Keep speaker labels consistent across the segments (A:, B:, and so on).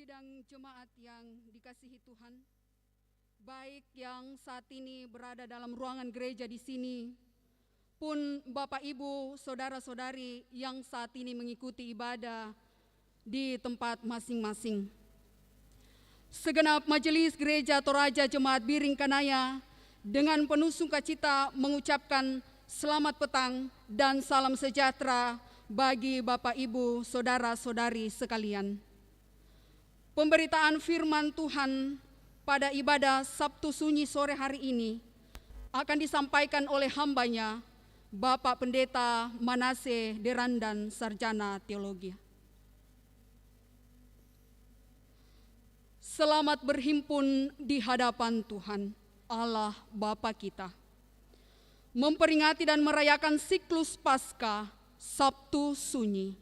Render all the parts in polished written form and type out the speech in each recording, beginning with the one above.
A: Sidang jemaat yang dikasihi Tuhan, baik yang saat ini berada dalam ruangan gereja di sini, pun Bapak Ibu, saudara-saudari yang saat ini mengikuti ibadah di tempat masing-masing. Segenap majelis gereja Toraja Jemaat Biring Kanaya dengan penuh sukacita mengucapkan selamat petang dan salam sejahtera bagi Bapak Ibu, saudara-saudari sekalian. Pemberitaan firman Tuhan pada ibadah Sabtu Sunyi sore hari ini akan disampaikan oleh hambanya, Bapak Pendeta Manase Derandan, Sarjana Teologi. Selamat berhimpun di hadapan Tuhan, Allah Bapa kita, memperingati dan merayakan siklus Paskah Sabtu Sunyi.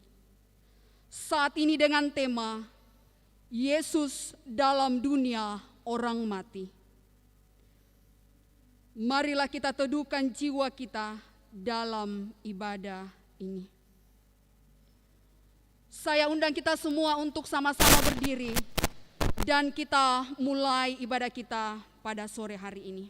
A: Saat ini dengan tema Yesus dalam dunia orang mati. Marilah kita teduhkan jiwa kita dalam ibadah ini. Saya undang kita semua untuk sama-sama berdiri dan kita mulai ibadah kita pada sore hari ini.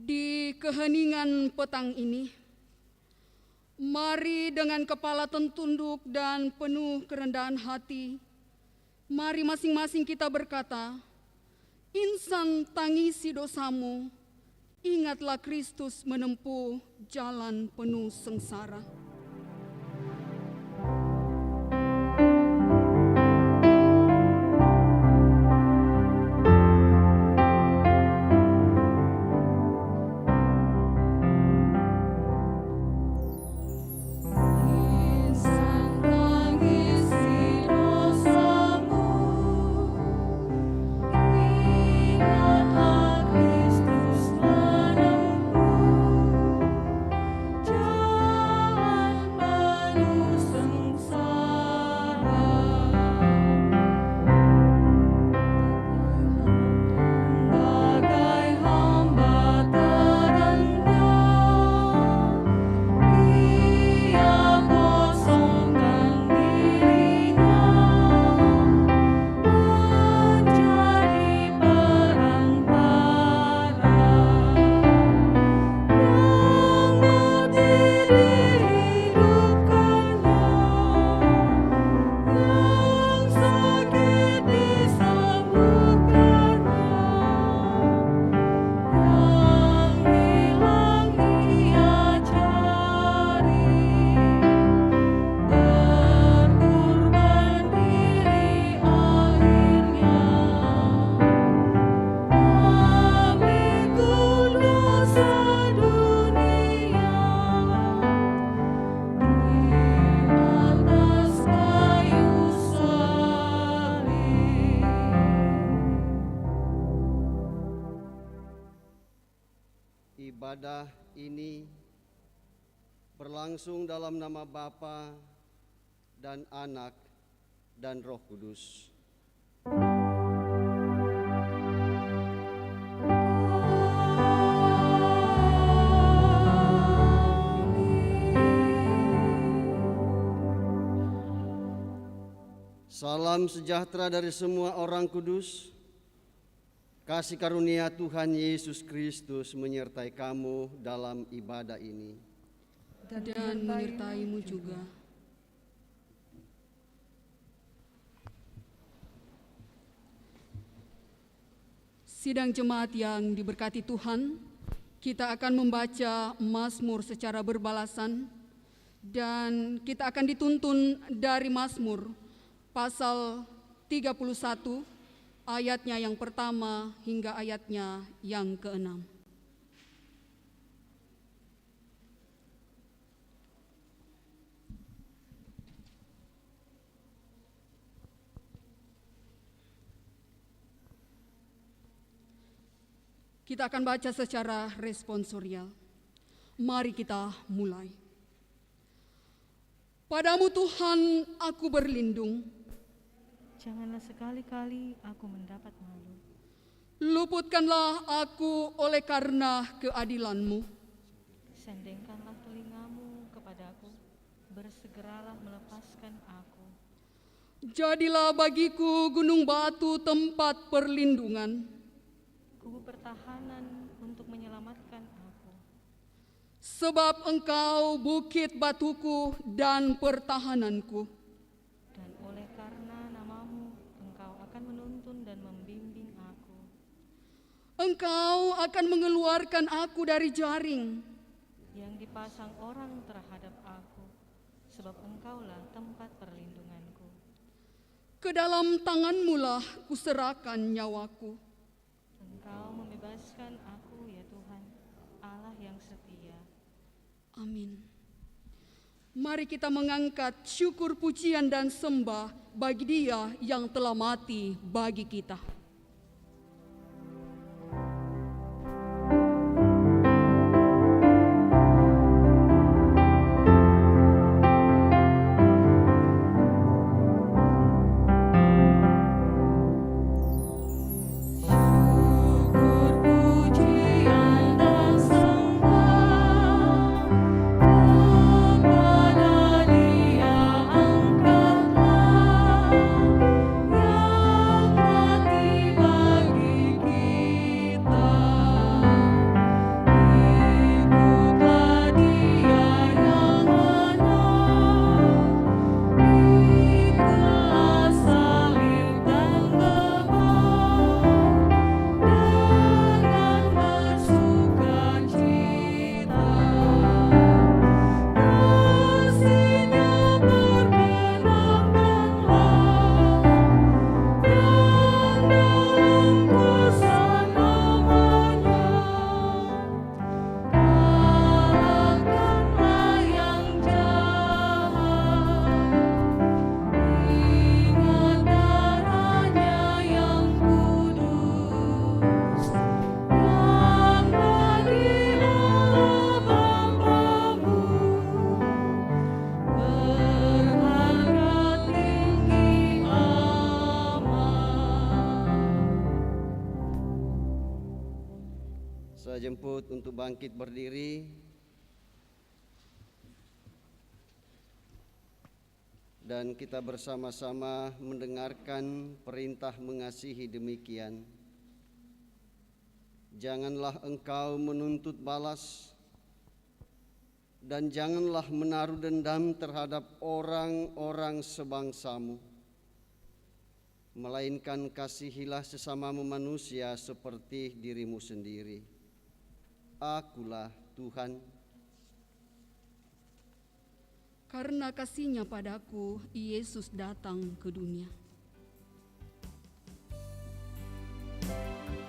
A: Di keheningan petang ini, mari dengan kepala tunduk dan penuh kerendahan hati, mari masing-masing kita berkata, insan tangisi dosamu, ingatlah Kristus menempuh jalan penuh sengsara.
B: Jalan ibadah ini berlangsung dalam nama Bapa dan Anak dan Roh Kudus. Salam sejahtera dari semua orang kudus. Kasih karunia Tuhan Yesus Kristus menyertai kamu dalam ibadah ini.
A: Dan menyertaimu juga. Sidang jemaat yang diberkati Tuhan, kita akan membaca Mazmur secara berbalasan dan kita akan dituntun dari Mazmur pasal 31 ayatnya yang pertama hingga ayatnya yang ke-6. Kita akan baca secara responsorial. Mari kita mulai. Padamu Tuhan aku berlindung.
C: Janganlah sekali-kali aku mendapat malu.
A: Luputkanlah aku oleh karena keadilan-Mu.
C: Sendengkanlah telingamu kepadaku, bersegeralah melepaskan aku.
A: Jadilah bagiku gunung batu tempat perlindungan.
C: Kubu pertahanan untuk menyelamatkan aku.
A: Sebab Engkau bukit batuku dan pertahananku.
C: Dan oleh karena namamu, Engkau akan menuntun dan membimbing aku.
A: Engkau akan mengeluarkan aku dari jaring
C: Yang dipasang orang terhadap aku, sebab Engkaulah tempat perlindunganku.
A: ke dalam tangan-Mu lah kuserahkan nyawaku.
C: Engkau membebaskan aku ya Tuhan, Allah yang setia.
A: Amin. Mari kita mengangkat syukur, pujian, dan sembah bagi Dia yang telah mati bagi kita.
B: Saya jemput untuk bangkit berdiri dan kita bersama-sama mendengarkan perintah mengasihi demikian. Janganlah engkau menuntut balas dan janganlah menaruh dendam terhadap orang-orang sebangsamu, melainkan kasihilah sesamamu manusia seperti dirimu sendiri. Akulah Tuhan.
A: Karena kasih-Nya padaku, Yesus datang ke dunia.
C: Anak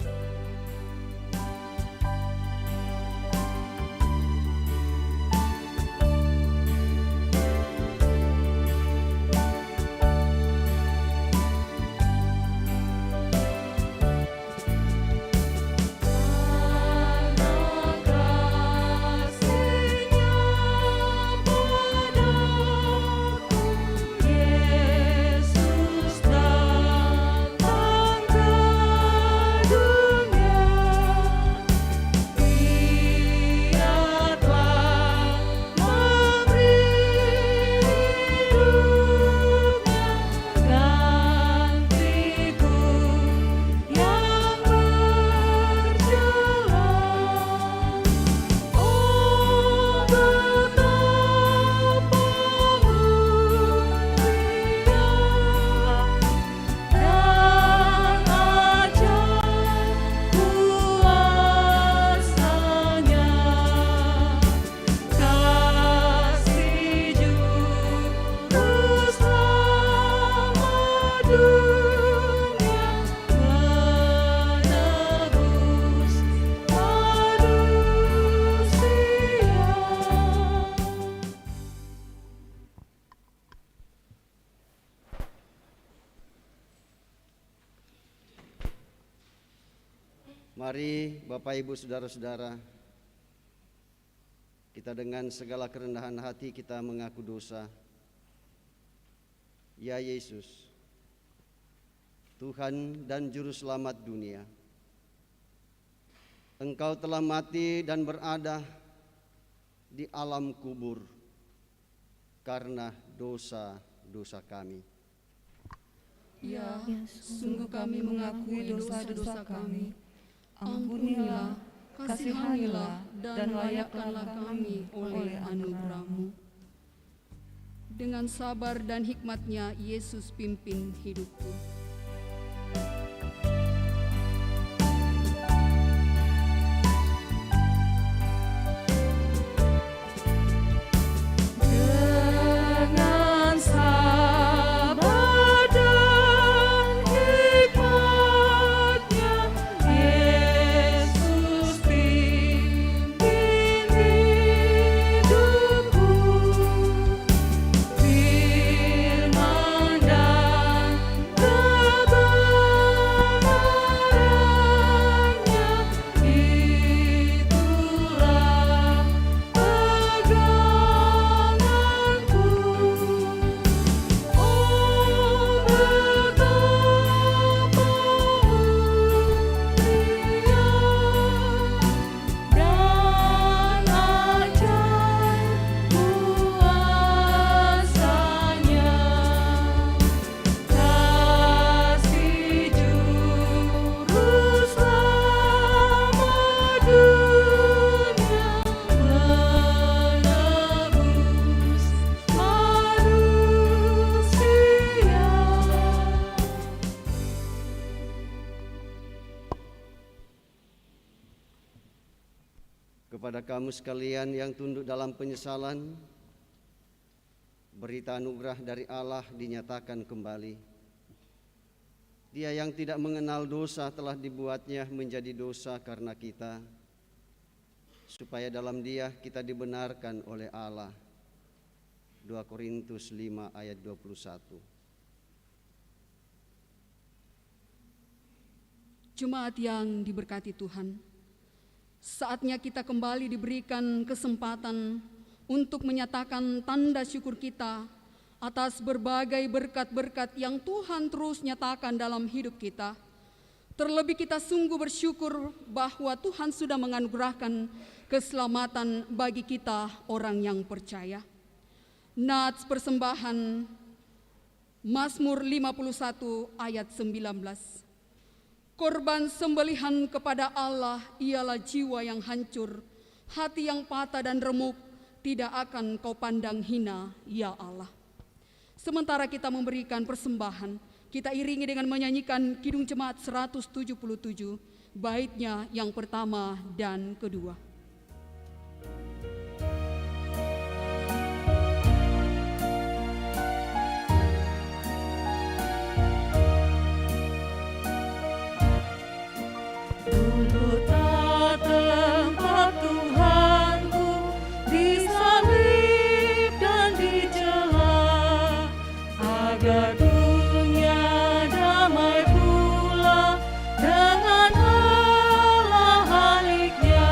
B: Mari Bapak Ibu Saudara-saudara, kita dengan segala kerendahan hati kita mengaku dosa. Ya Yesus, Tuhan dan Juru Selamat dunia, Engkau telah mati dan berada di alam kubur karena dosa-dosa kami.
A: Ya, sungguh kami mengakui dosa-dosa kami. Ampunilah, kasihanilah, dan layakkanlah kami oleh anugerah-Mu. Dengan sabar dan hikmat-Nya, Yesus pimpin hidupku.
B: Kepada kamu sekalian yang tunduk dalam penyesalan, berita anugerah dari Allah dinyatakan kembali. Dia yang tidak mengenal dosa telah dibuatnya menjadi dosa karena kita, supaya dalam Dia kita dibenarkan oleh Allah. 2 Korintus 5 ayat 21.
A: Jemaat yang diberkati Tuhan, saatnya kita kembali diberikan kesempatan untuk menyatakan tanda syukur kita atas berbagai berkat-berkat yang Tuhan terus nyatakan dalam hidup kita. Terlebih kita sungguh bersyukur bahwa Tuhan sudah menganugerahkan keselamatan bagi kita orang yang percaya. Nats persembahan Mazmur 51 ayat 19. Korban sembelihan kepada Allah ialah jiwa yang hancur, hati yang patah dan remuk, tidak akan kau pandang hina, ya Allah. Sementara kita memberikan persembahan, kita iringi dengan menyanyikan Kidung Jemaat 177, baitnya yang pertama dan kedua.
C: Dengan Allah haliknya.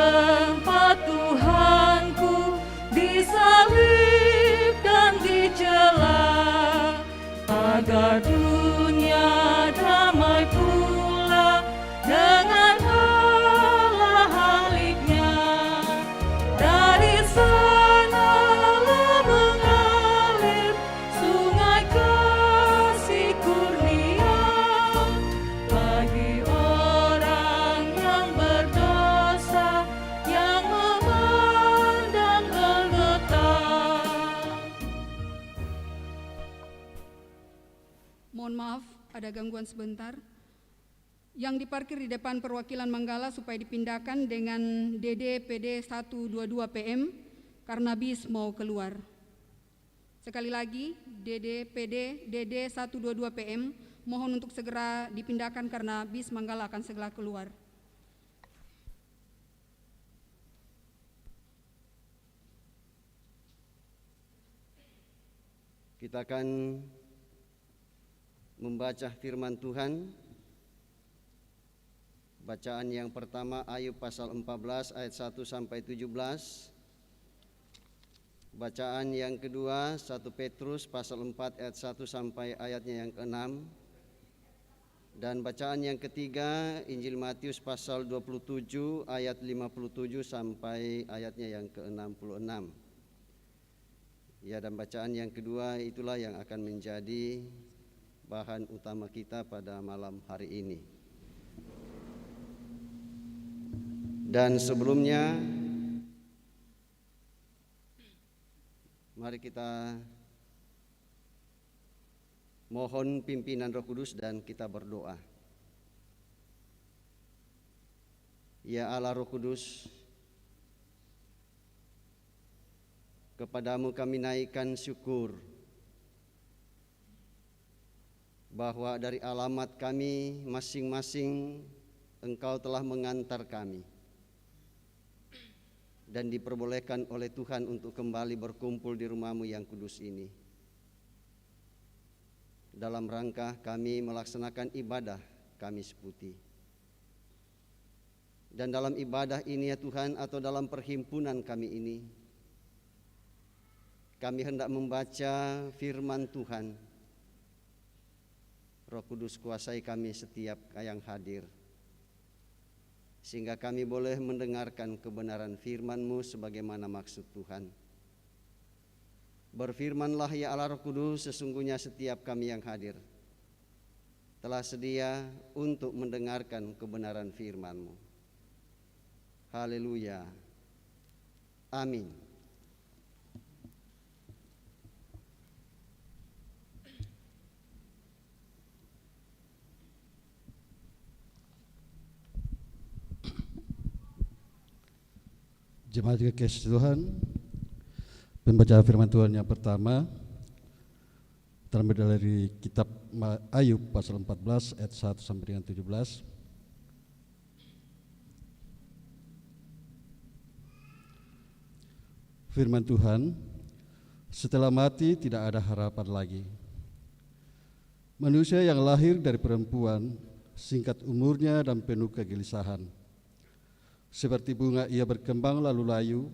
C: tempat Tuhanku disalib dan dicela, agar dunia damai pula dengan Allah Haliknya. Dari sanalah mengalir sungai kasih kurnia bagi orang yang berdosa, yang memandang Golgota.
A: Mohon maaf, ada gangguan sebentar. Yang diparkir di depan perwakilan Manggala supaya dipindahkan dengan DD PD 122 PM karena bis mau keluar. Sekali lagi, DD PD DD 122 PM mohon untuk segera dipindahkan karena bis Manggala akan segera keluar.
B: Kita akan membaca firman Tuhan. Bacaan yang pertama Ayub pasal 14 ayat 1 sampai 17. Bacaan yang kedua 1 Petrus pasal 4 ayat 1 sampai ayatnya yang ke-6. Dan bacaan yang ketiga Injil Matius pasal 27 ayat 57 sampai ayatnya yang ke-66. Ya, dan bacaan yang kedua itulah yang akan menjadi bahan utama kita pada malam hari ini. Dan sebelumnya, mari kita mohon pimpinan Roh Kudus dan kita berdoa. Ya Allah Roh Kudus, kepadamu kami naikkan syukur bahwa dari alamat kami masing-masing Engkau telah mengantar kami dan diperbolehkan oleh Tuhan untuk kembali berkumpul di rumah-Mu yang kudus ini. Dalam rangka kami melaksanakan ibadah Kamis Putih. Dan dalam ibadah ini ya Tuhan, atau dalam perhimpunan kami ini, kami hendak membaca firman Tuhan. Roh Kudus kuasai kami setiap yang hadir, sehingga kami boleh mendengarkan kebenaran firman-Mu sebagaimana maksud Tuhan. Berfirmanlah ya Allah Roh Kudus, sesungguhnya setiap kami yang hadir telah sedia untuk mendengarkan kebenaran firman-Mu. Haleluya. Amin.
D: Jemaat kekasih Tuhan, pembacaan firman Tuhan yang pertama terambil dari kitab Ayub pasal 14 ayat 1 sampai dengan 17. Firman Tuhan, setelah mati tidak ada harapan lagi. Manusia yang lahir dari perempuan singkat umurnya dan penuh kegelisahan. Seperti bunga ia berkembang lalu layu,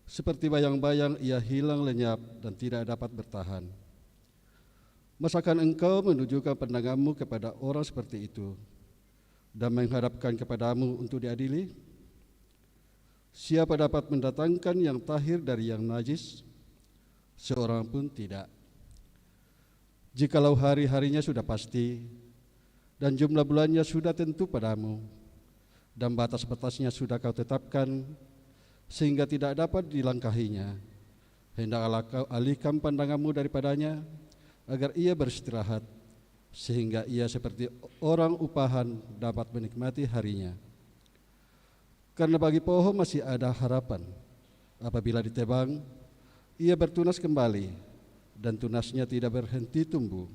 D: seperti bayang-bayang ia hilang lenyap dan tidak dapat bertahan. Masakan engkau menunjukkan pandanganmu kepada orang seperti itu dan menghadapkan kepadamu untuk diadili? Siapa dapat mendatangkan yang tahir dari yang najis? Seorang pun tidak. Jikalau hari-harinya sudah pasti dan jumlah bulannya sudah tentu padamu, dan batas-batasnya sudah kau tetapkan, sehingga tidak dapat dilangkahinya, hendaklah kau alihkan pandanganmu daripadanya, agar ia beristirahat, sehingga ia seperti orang upahan dapat menikmati harinya. Karena bagi pohon masih ada harapan, apabila ditebang, ia bertunas kembali, dan tunasnya tidak berhenti tumbuh.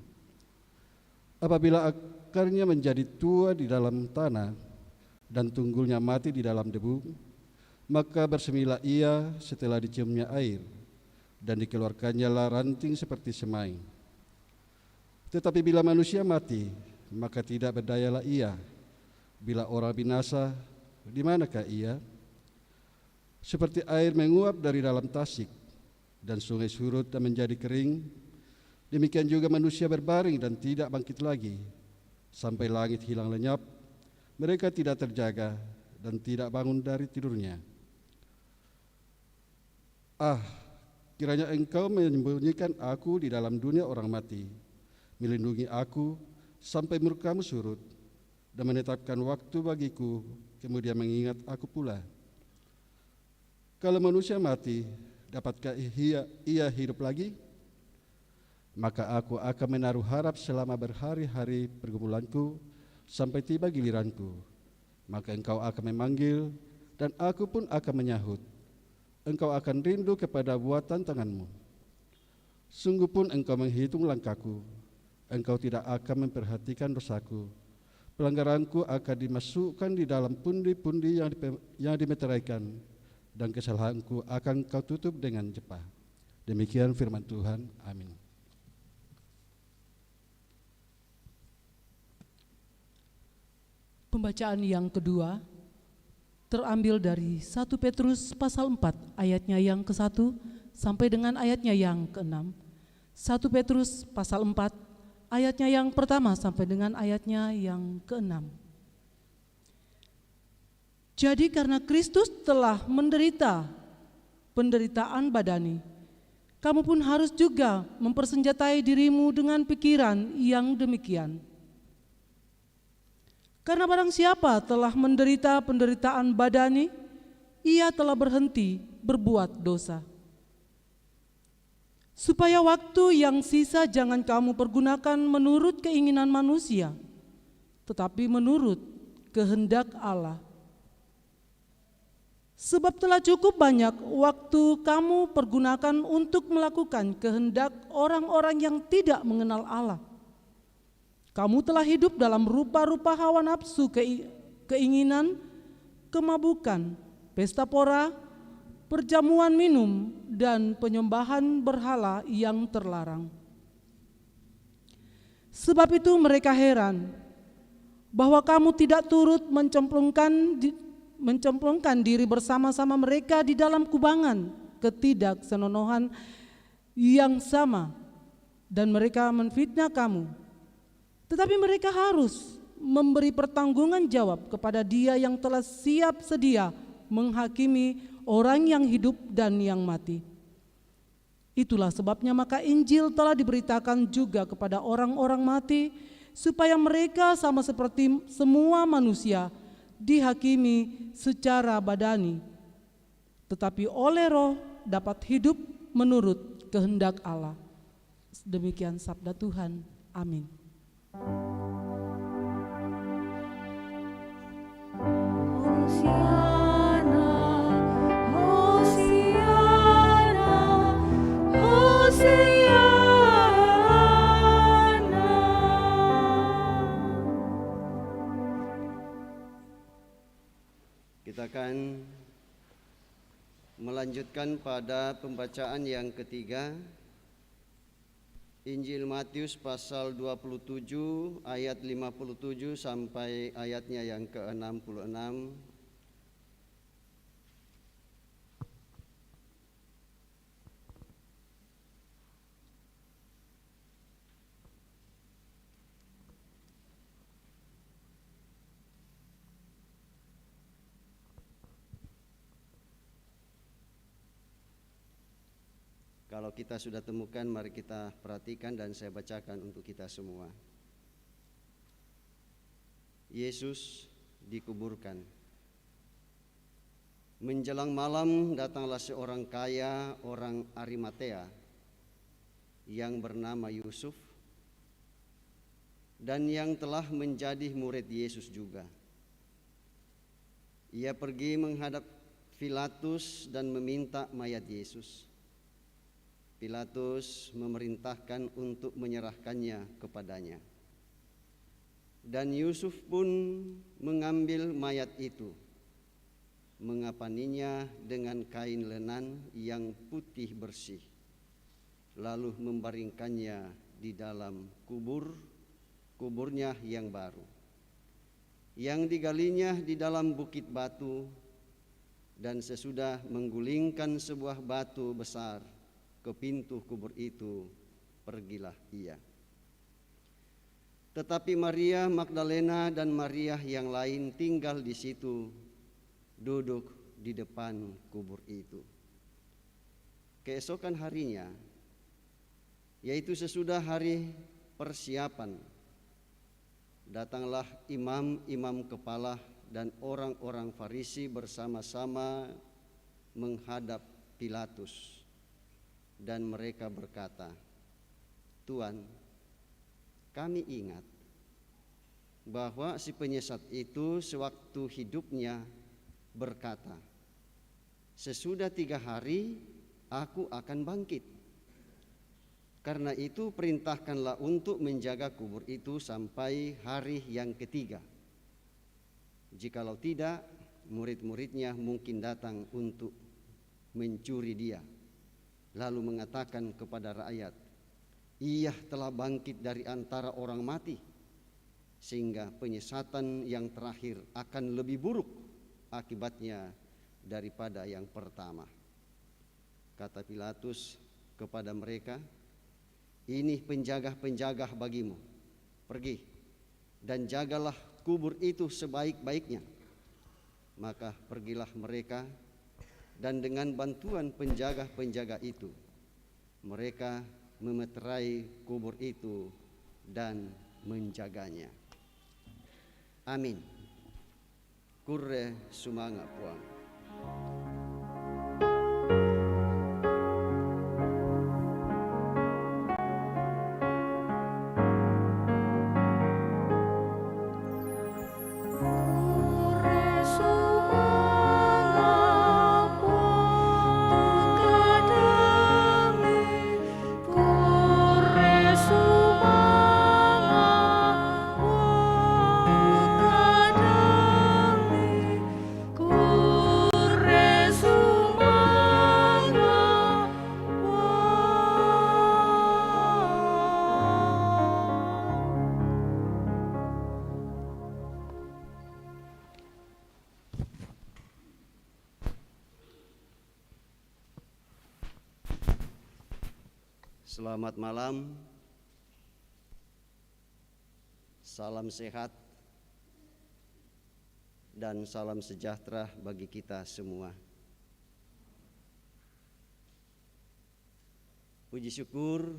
D: Apabila akarnya menjadi tua di dalam tanah, dan tunggulnya mati di dalam debu, maka bersemilah ia setelah diciumnya air, dan dikeluarkannya lah ranting seperti semai. Tetapi bila manusia mati, maka tidak berdayalah ia. Bila orang binasa, di manakah ia? Seperti air menguap dari dalam tasik, dan sungai surut dan menjadi kering, demikian juga manusia berbaring dan tidak bangkit lagi, sampai langit hilang lenyap, mereka tidak terjaga dan tidak bangun dari tidurnya. Ah, kiranya Engkau menyembunyikan aku di dalam dunia orang mati, melindungi aku sampai murka-Mu surut, dan menetapkan waktu bagiku, kemudian mengingat aku pula. Kalau manusia mati, dapatkah ia hidup lagi? Maka aku akan menaruh harap selama berhari-hari pergumulanku sampai tiba giliranku. Maka Engkau akan memanggil dan aku pun akan menyahut. Engkau akan rindu kepada buatan tangan-Mu. Sungguh pun Engkau menghitung langkahku. Engkau tidak akan memperhatikan dosaku. Pelanggaranku akan dimasukkan di dalam pundi-pundi yang dimeteraikan, dan kesalahanku akan Kau tutup dengan jepah. Demikian firman Tuhan. Amin.
E: Pembacaan yang kedua terambil dari 1 Petrus pasal 4 ayatnya yang ke-1 sampai dengan ayatnya yang ke-6. 1 Petrus pasal 4 ayatnya yang pertama sampai dengan ayatnya yang ke-6. Jadi karena Kristus telah menderita penderitaan badani, kamu pun harus juga mempersenjatai dirimu dengan pikiran yang demikian. Karena barang siapa telah menderita penderitaan badani, ia telah berhenti berbuat dosa. Supaya waktu yang sisa jangan kamu pergunakan menurut keinginan manusia, tetapi menurut kehendak Allah. Sebab telah cukup banyak waktu kamu pergunakan untuk melakukan kehendak orang-orang yang tidak mengenal Allah. Kamu telah hidup dalam rupa-rupa hawa nafsu, keinginan, kemabukan, pesta pora, perjamuan minum, dan penyembahan berhala yang terlarang. Sebab itu mereka heran bahwa kamu tidak turut mencemplungkan diri bersama-sama mereka di dalam kubangan ketidaksenonohan yang sama, dan mereka menfitnah kamu. Tetapi mereka harus memberi pertanggungan jawab kepada Dia yang telah siap sedia menghakimi orang yang hidup dan yang mati. Itulah sebabnya maka Injil telah diberitakan juga kepada orang-orang mati, supaya mereka sama seperti semua manusia dihakimi secara badani, tetapi oleh Roh dapat hidup menurut kehendak Allah. Demikian sabda Tuhan. Amin.
C: Hosiana, Hosiana, Hosiana.
B: Kita akan melanjutkan pada pembacaan yang ketiga, Injil Matius pasal 27 ayat 57 sampai ayatnya yang ke-66. Kalau kita sudah temukan, mari kita perhatikan dan saya bacakan untuk kita semua. Yesus dikuburkan. Menjelang malam datanglah seorang kaya, orang Arimatea, yang bernama Yusuf, dan yang telah menjadi murid Yesus juga. Ia pergi menghadap Pilatus dan meminta mayat Yesus. Pilatus memerintahkan untuk menyerahkannya kepadanya. Dan Yusuf pun mengambil mayat itu, mengapaninya dengan kain lenan yang putih bersih, lalu membaringkannya di dalam kuburnya yang baru, yang digalinya di dalam bukit batu, Dan sesudah menggulingkan sebuah batu besar ke pintu kubur itu, pergilah ia. Tetapi Maria Magdalena dan Maria yang lain tinggal di situ, duduk di depan kubur itu. Keesokan harinya, yaitu sesudah hari persiapan, datanglah imam-imam kepala dan orang-orang Farisi bersama-sama menghadap Pilatus, dan mereka berkata, "Tuan, kami ingat bahwa si penyesat itu sewaktu hidupnya berkata, 'Sesudah 3 hari aku akan bangkit.' Karena itu perintahkanlah untuk menjaga kubur itu sampai hari yang ketiga. Jikalau tidak, murid-muridnya mungkin datang untuk mencuri dia, lalu mengatakan kepada rakyat, 'Ia telah bangkit dari antara orang mati,' sehingga penyesatan yang terakhir akan lebih buruk akibatnya daripada yang pertama." Kata Pilatus kepada mereka, "Ini penjaga-penjaga bagimu. Pergi dan jagalah kubur itu sebaik-baiknya." Maka pergilah mereka, dan dengan bantuan penjaga-penjaga itu, mereka memeterai kubur itu dan menjaganya. Amin. Kurre sumanga puang. Selamat malam, salam sehat dan salam sejahtera bagi kita semua. Puji syukur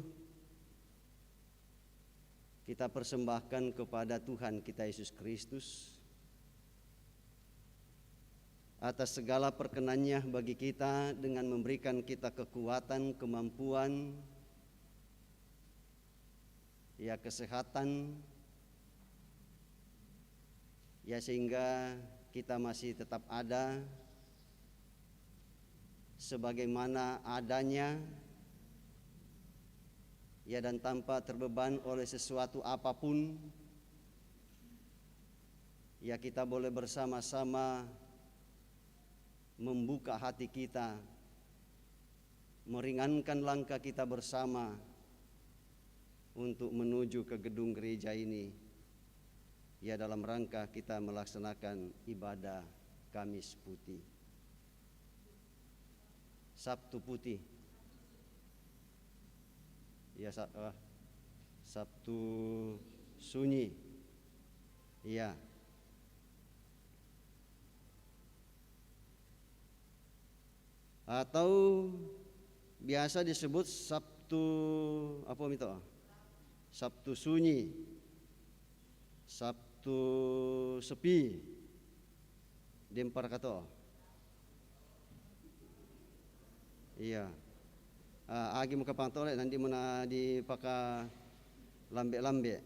B: kita persembahkan kepada Tuhan kita Yesus Kristus atas segala perkenannya bagi kita dengan memberikan kita kekuatan, kemampuan, ya kesehatan, ya sehingga kita masih tetap ada sebagaimana adanya, ya, dan tanpa terbeban oleh sesuatu apapun, ya kita boleh bersama-sama membuka hati kita, meringankan langkah kita bersama untuk menuju ke gedung gereja ini, ya dalam rangka kita melaksanakan ibadah Kamis Putih, Sabtu Putih, ya Sabtu Sunyi, ya. Atau biasa disebut Sabtu apa itu? Sabtu Sunyi, Sabtu Sepi, dempar kato. Iya. Agi muka pangtole nanti muna dipaka lambe-lambe.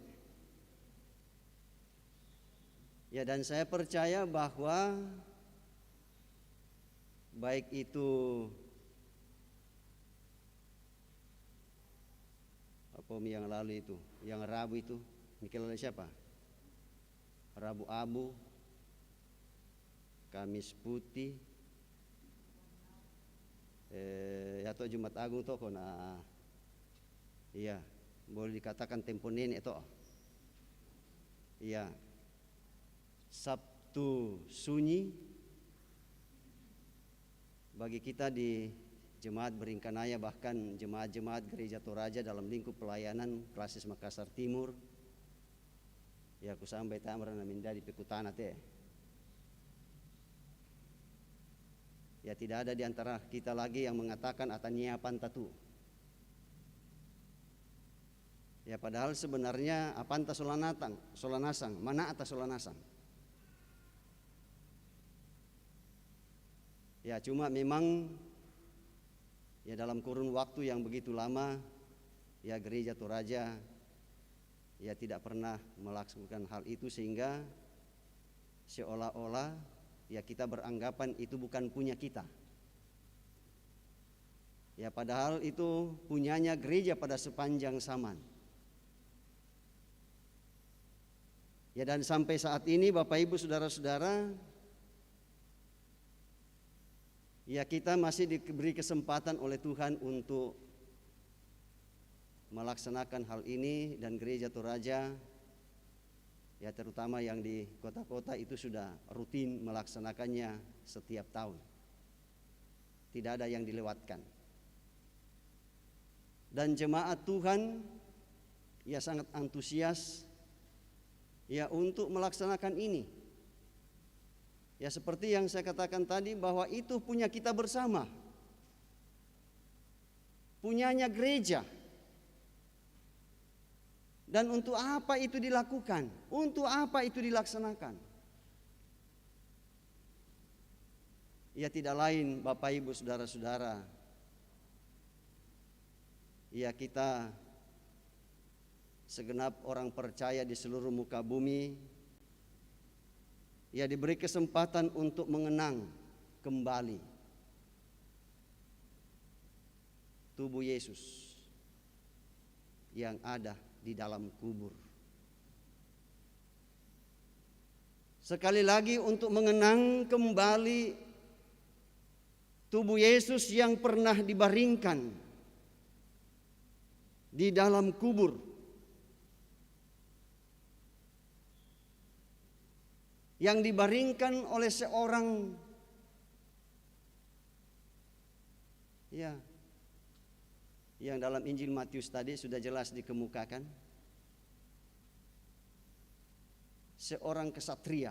B: Ya, dan saya percaya bahwa baik itu yang lalu itu, yang Rabu itu, Mikelele siapa? Rabu Abu, Kamis Putih, atau Jumat Agung toko na, iya, boleh dikatakan tempo nenek toh, iya, Sabtu Sunyi, bagi kita di Jemaat Beringkanaya, bahkan jemaat-jemaat Gereja Toraja dalam lingkup pelayanan Klasis Makassar Timur, ya aku sampai tamran minda di pekutana teh. Ya tidak ada di antara kita lagi yang mengatakan atania pantatu. Ya padahal sebenarnya apanta solanasang, mana atas solanasang. Ya cuma memang ya dalam kurun waktu yang begitu lama ya Gereja Toraja ya tidak pernah melaksanakan hal itu, sehingga seolah-olah ya kita beranggapan itu bukan punya kita. Ya padahal itu punyanya gereja pada sepanjang zaman. Ya dan sampai saat ini Bapak Ibu Saudara-saudara, ya kita masih diberi kesempatan oleh Tuhan untuk melaksanakan hal ini, dan Gereja Toraja ya terutama yang di kota-kota itu sudah rutin melaksanakannya setiap tahun. Tidak ada yang dilewatkan. Dan jemaat Tuhan ya sangat antusias ya untuk melaksanakan ini. Ya seperti yang saya katakan tadi, bahwa itu punya kita bersama, punyanya gereja. Dan untuk apa itu dilakukan? Untuk apa itu dilaksanakan? Ya tidak lain Bapak Ibu Saudara-saudara, ya kita segenap orang percaya di seluruh muka bumi ya diberi kesempatan untuk mengenang kembali tubuh Yesus yang ada di dalam kubur. Sekali lagi untuk mengenang kembali tubuh Yesus yang pernah dibaringkan di dalam kubur. Yang dibaringkan oleh seorang ya yang dalam Injil Matius tadi sudah jelas dikemukakan, seorang kesatria,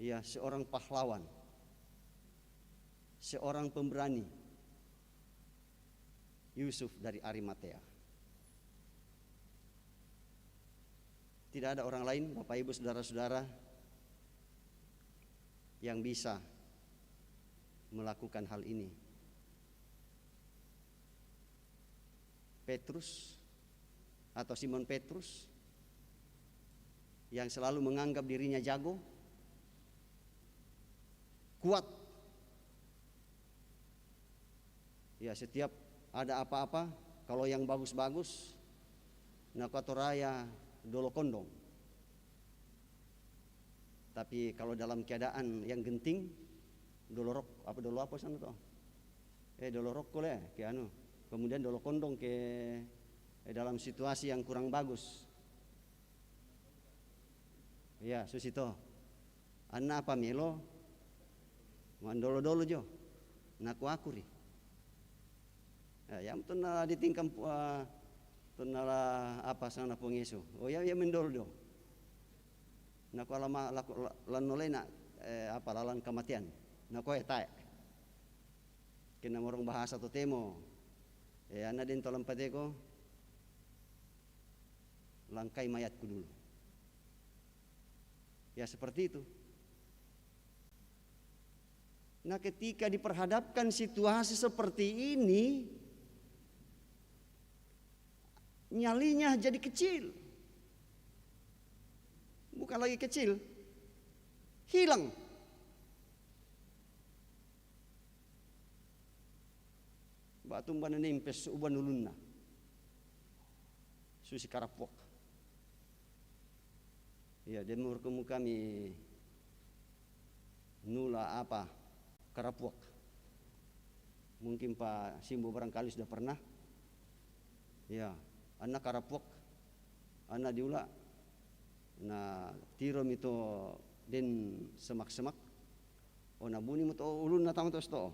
B: ya seorang pahlawan, seorang pemberani, Yusuf dari Arimatea. Tidak ada orang lain Bapak Ibu Saudara-saudara yang bisa melakukan hal ini. Petrus atau Simon Petrus yang selalu menganggap dirinya jago, kuat. Ya setiap ada apa-apa, kalau yang bagus-bagus, Nakatoraya dolo kondong. Tapi kalau dalam keadaan yang genting, dolo apa sana toh? Dolo rok kole ke anu. Kemudian dolo kondong ke dalam situasi yang kurang bagus. Ya, susito. Anna apa melo? Mandolo-dolo jo. Naku akuri. Ya, yang tuna ditingkam tunala apa sana pengesu. Oh ya mendol do. Naku alama lan nolai na apa lalan kematian. Naku tae. Kena morong bahasa to temo. Ana din tolam pateko. Langkai mayatku dulu. Ya seperti itu. Nah ketika diperhadapkan situasi seperti ini, nyalinya jadi kecil. Bukan lagi kecil, hilang. Batum bana nempes uban ulunna. Susi karapok. Ya, demur kami nula apa karapok. Mungkin Pak Simbo barangkali sudah pernah. Ya, anak karapok, anak diula. Nah, tirom itu den semak-semak. Ona buni mo to ulun na tama to sto.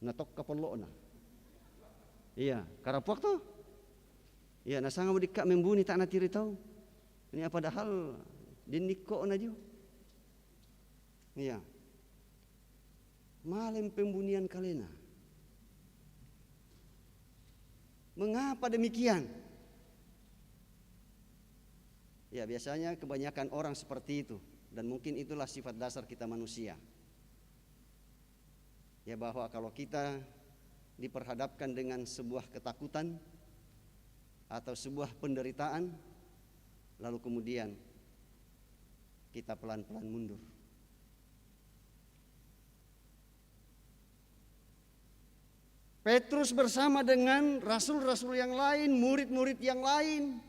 B: Natok kapolo na. Iya, karapuak to. Iya, nasanga mo dikka membuni tak natiri tau. Ini padahal diniko na jo. Iya. Malam pembunian kalena. Mengapa demikian? Ya, biasanya kebanyakan orang seperti itu, dan mungkin itulah sifat dasar kita manusia. Ya, bahwa kalau kita diperhadapkan dengan sebuah ketakutan atau sebuah penderitaan, lalu kemudian kita pelan-pelan mundur. Petrus bersama dengan rasul-rasul yang lain, murid-murid yang lain.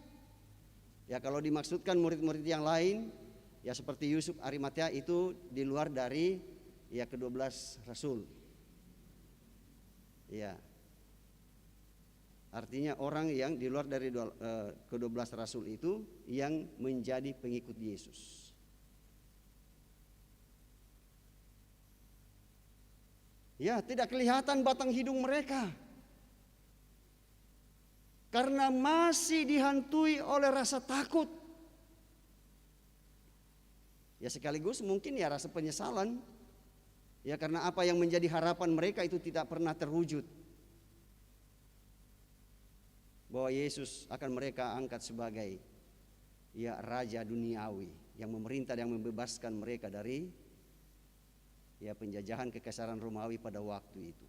B: Ya, kalau dimaksudkan murid-murid yang lain, ya seperti Yusuf Arimatea itu di luar dari ya ke-12 rasul. Ya. Artinya orang yang di luar dari ke-12 rasul itu yang menjadi pengikut Yesus. Ya, tidak kelihatan batang hidung mereka. Karena masih dihantui oleh rasa takut. Ya, sekaligus mungkin ya rasa penyesalan. Ya, karena apa yang menjadi harapan mereka itu tidak pernah terwujud. Bahwa Yesus akan mereka angkat sebagai ya raja duniawi yang memerintah, yang membebaskan mereka dari ya penjajahan kekaisaran Romawi pada waktu itu.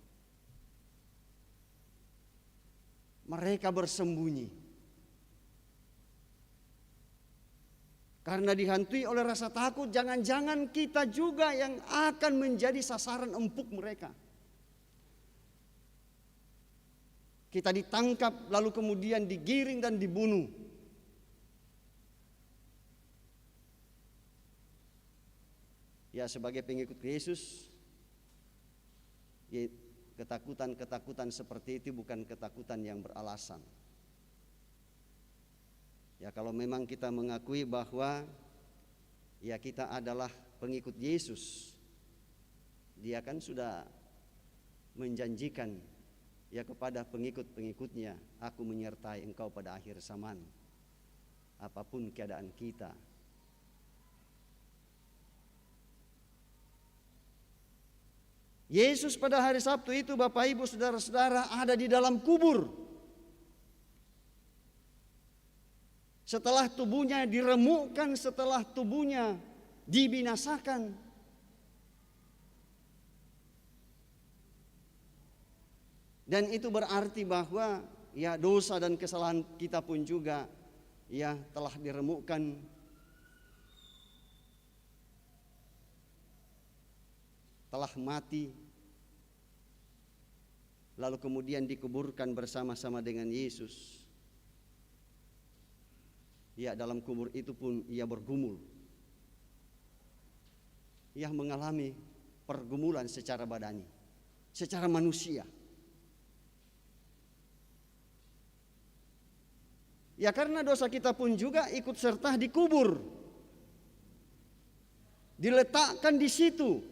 B: Mereka bersembunyi karena dihantui oleh rasa takut, jangan-jangan kita juga yang akan menjadi sasaran empuk mereka. Kita ditangkap lalu kemudian digiring dan dibunuh. Ya, sebagai pengikut Yesus, ya, ketakutan-ketakutan seperti itu bukan ketakutan yang beralasan. Ya, kalau memang kita mengakui bahwa ya kita adalah pengikut Yesus, Dia kan sudah menjanjikan ya kepada pengikut-pengikutnya, aku menyertai engkau pada akhir zaman, apapun keadaan kita. Yesus pada hari Sabtu itu, Bapak Ibu saudara-saudara, ada di dalam kubur. Setelah tubuhnya diremukkan, setelah tubuhnya dibinasakan. Dan itu berarti bahwa ya dosa dan kesalahan kita pun juga ya telah diremukkan. Telah mati, lalu kemudian dikuburkan bersama-sama dengan Yesus. Ya, dalam kubur itu pun ia bergumul. Ia mengalami pergumulan secara badani, secara manusia. Ya, karena dosa kita pun juga ikut serta dikubur, diletakkan di situ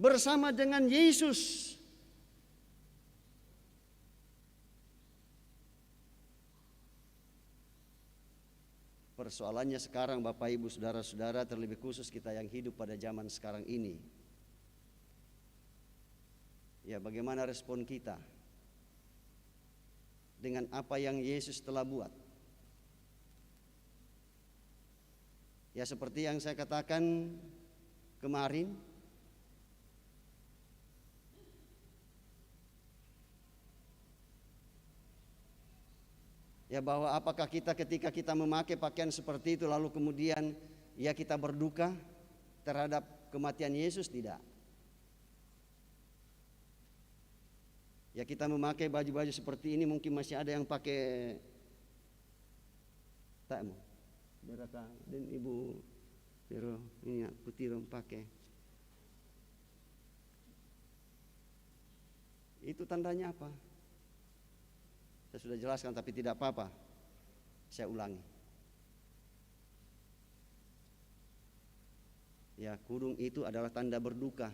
B: bersama dengan Yesus. Persoalannya sekarang, Bapak Ibu saudara-saudara, terlebih khusus kita yang hidup pada zaman sekarang ini. Ya, bagaimana respon kita dengan apa yang Yesus telah buat? Ya, seperti yang saya katakan kemarin, ya, bahwa apakah kita ketika kita memakai pakaian seperti itu lalu kemudian ya kita berduka terhadap kematian Yesus? Tidak. Ya, kita memakai baju-baju seperti ini, mungkin masih ada yang pakai takmu. Berkata dan Ibu Pero ini putih rom pakai. Itu tandanya apa? Saya sudah jelaskan tapi tidak apa-apa. Saya ulangi. Ya, kudung itu adalah tanda berduka.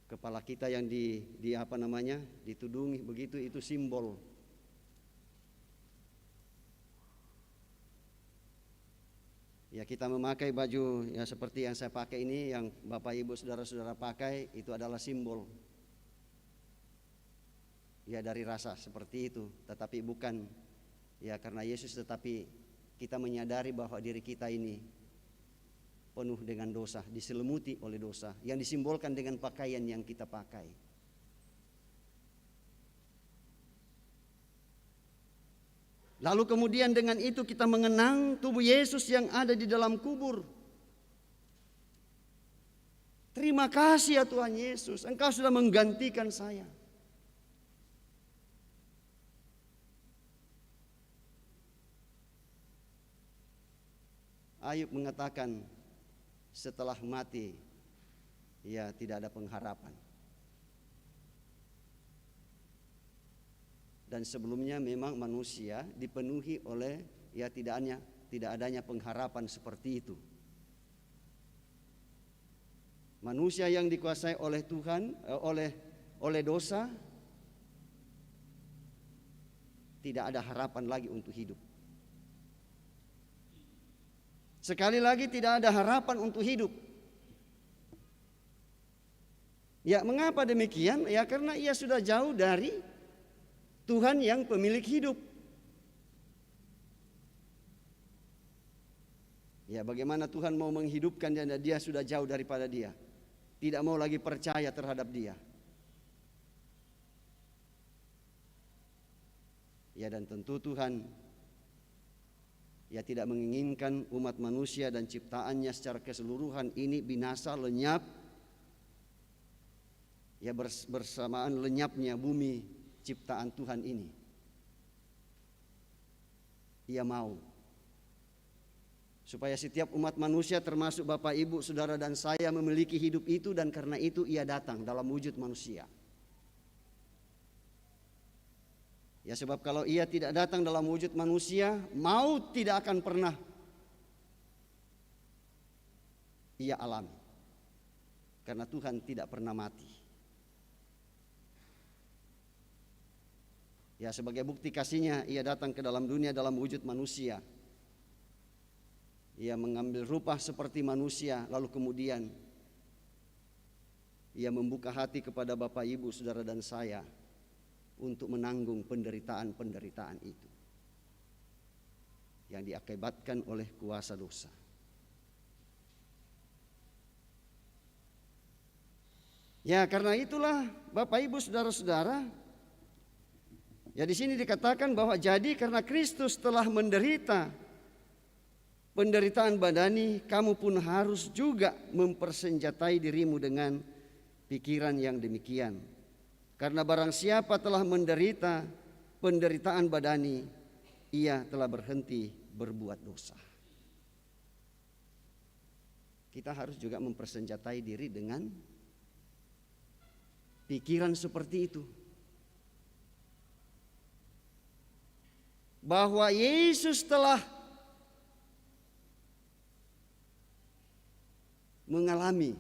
B: Kepala kita yang ditudungi begitu, itu simbol. Ya, kita memakai baju ya seperti yang saya pakai ini, yang Bapak Ibu saudara-saudara pakai, itu adalah simbol. Ya, dari rasa seperti itu, tetapi bukan ya karena Yesus, tetapi kita menyadari bahwa diri kita ini penuh dengan dosa, diselimuti oleh dosa, yang disimbolkan dengan pakaian yang kita pakai. Lalu kemudian dengan itu kita mengenang tubuh Yesus yang ada di dalam kubur. Terima kasih ya Tuhan Yesus, Engkau sudah menggantikan saya. Ayub mengatakan, setelah mati, ya tidak ada pengharapan. Dan sebelumnya memang manusia dipenuhi oleh ya tidak adanya pengharapan seperti itu. Manusia yang dikuasai oleh Tuhan, oleh dosa, tidak ada harapan lagi untuk hidup. Sekali lagi tidak ada harapan untuk hidup. Ya, mengapa demikian? Ya karena ia sudah jauh dari Tuhan yang pemilik hidup. Ya, bagaimana Tuhan mau menghidupkan dia, dia sudah jauh daripada dia. Tidak mau lagi percaya terhadap dia. Ya, dan tentu Tuhan ya tidak menginginkan umat manusia dan ciptaannya secara keseluruhan ini binasa, lenyap. Ya, bersamaan lenyapnya bumi ciptaan Tuhan ini. Ia mau supaya setiap umat manusia termasuk Bapak Ibu, Saudara dan saya memiliki hidup itu, dan karena itu ia datang dalam wujud manusia. Ya, sebab kalau ia tidak datang dalam wujud manusia, maut tidak akan pernah ia alami. Karena Tuhan tidak pernah mati. Ya, sebagai bukti kasihnya ia datang ke dalam dunia dalam wujud manusia. Ia mengambil rupa seperti manusia, lalu kemudian ia membuka hati kepada Bapak Ibu, Saudara dan saya untuk menanggung penderitaan-penderitaan itu yang diakibatkan oleh kuasa dosa. Ya, karena itulah Bapak Ibu, Saudara-saudara, ya di sini dikatakan bahwa jadi karena Kristus telah menderita penderitaan badani, kamu pun harus juga mempersenjatai dirimu dengan pikiran yang demikian. Karena barang siapa telah menderita penderitaan badani, ia telah berhenti berbuat dosa. Kita harus juga mempersenjatai diri dengan pikiran seperti itu. Bahwa Yesus telah mengalami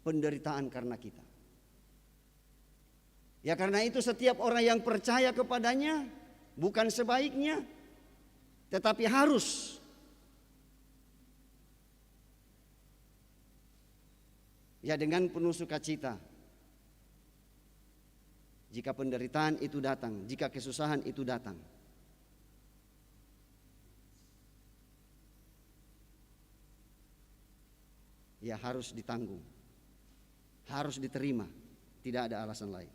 B: penderitaan karena kita. Ya karena itu setiap orang yang percaya kepadanya bukan sebaiknya, tetapi harus ya dengan penuh sukacita. Jika penderitaan itu datang, jika kesusahan itu datang, ya harus ditanggung, harus diterima, tidak ada alasan lain.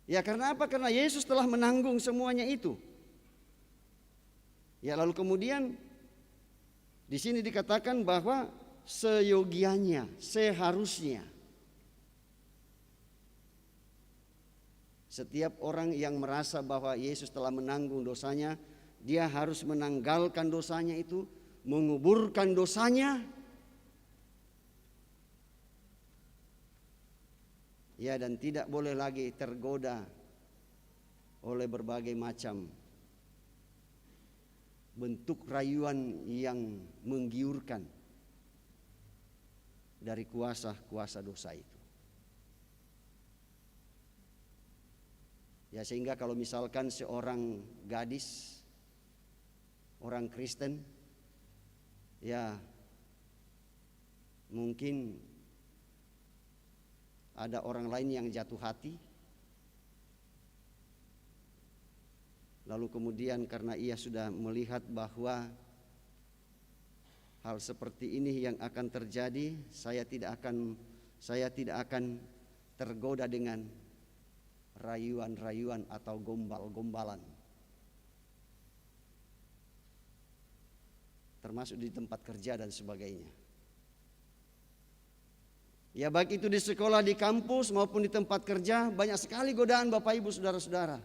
B: Ya karena apa? Karena Yesus telah menanggung semuanya itu. Ya lalu kemudian di sini dikatakan bahwa seyogianya, seharusnya setiap orang yang merasa bahwa Yesus telah menanggung dosanya, dia harus menanggalkan dosanya itu, menguburkan dosanya. Ya dan tidak boleh lagi tergoda oleh berbagai macam bentuk rayuan yang menggiurkan dari kuasa-kuasa dosa itu. Ya, sehingga kalau misalkan seorang gadis, orang Kristen, ya mungkin ada orang lain yang jatuh hati, lalu kemudian karena ia sudah melihat bahwa hal seperti ini yang akan terjadi, saya tidak akan tergoda dengan rayuan-rayuan atau gombal-gombalan, termasuk di tempat kerja dan sebagainya. Ya, baik itu di sekolah, di kampus maupun di tempat kerja, banyak sekali godaan Bapak Ibu Saudara-saudara.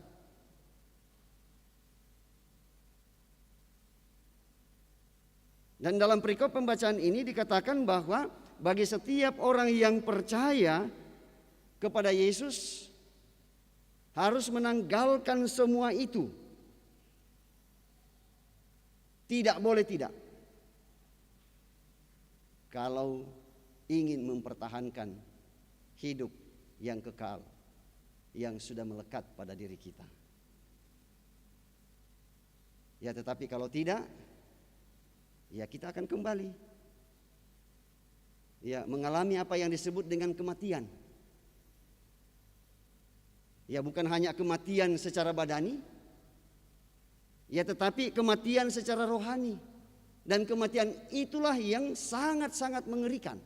B: Dan dalam perikop pembacaan ini dikatakan bahwa bagi setiap orang yang percaya kepada Yesus harus menanggalkan semua itu. Tidak boleh tidak. Kalau ingin mempertahankan hidup yang kekal yang sudah melekat pada diri kita. Ya, tetapi kalau tidak, ya kita akan kembali, ya mengalami apa yang disebut dengan kematian. Ya, bukan hanya kematian secara badani, ya tetapi kematian secara rohani. Dan kematian itulah yang sangat-sangat mengerikan.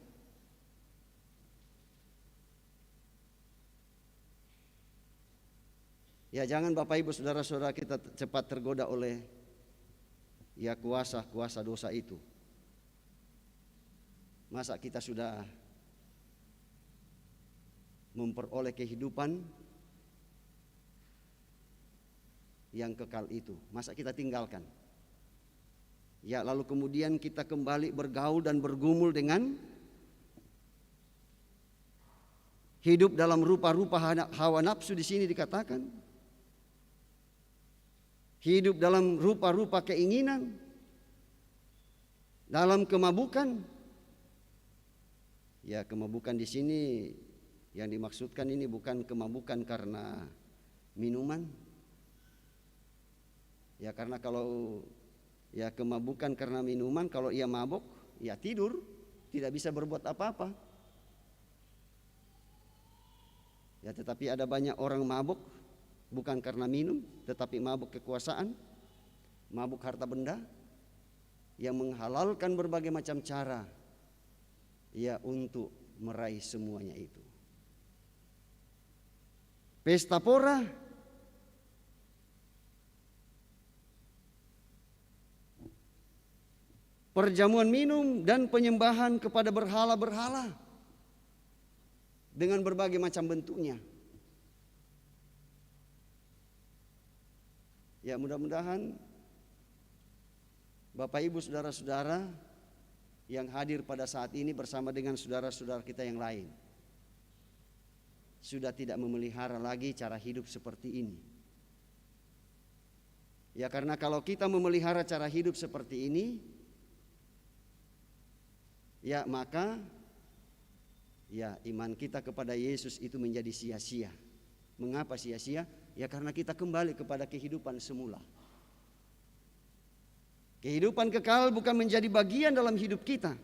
B: Ya, jangan Bapak Ibu Saudara-saudara kita cepat tergoda oleh ya kuasa-kuasa dosa itu. Masa kita sudah memperoleh kehidupan yang kekal itu, masa kita tinggalkan? Ya, lalu kemudian kita kembali bergaul dan bergumul dengan hidup dalam rupa-rupa hawa nafsu. Di sini dikatakan hidup dalam rupa-rupa keinginan, dalam kemabukan. Ya, kemabukan di sini yang dimaksudkan ini bukan kemabukan karena minuman. Ya, karena kalau ya kemabukan karena minuman, kalau ia mabuk ya tidur, tidak bisa berbuat apa-apa. Ya, tetapi ada banyak orang mabuk bukan karena minum, tetapi mabuk kekuasaan, mabuk harta benda, yang menghalalkan berbagai macam cara ya untuk meraih semuanya itu. Pesta pora, perjamuan minum dan penyembahan kepada berhala-berhala dengan berbagai macam bentuknya. Ya, mudah-mudahan Bapak Ibu Saudara-saudara yang hadir pada saat ini bersama dengan saudara-saudara kita yang lain sudah tidak memelihara lagi cara hidup seperti ini. Ya, karena kalau kita memelihara cara hidup seperti ini, ya maka ya iman kita kepada Yesus itu menjadi sia-sia. Mengapa sia-sia? Ya karena kita kembali kepada kehidupan semula. Kehidupan kekal bukan menjadi bagian dalam hidup kita.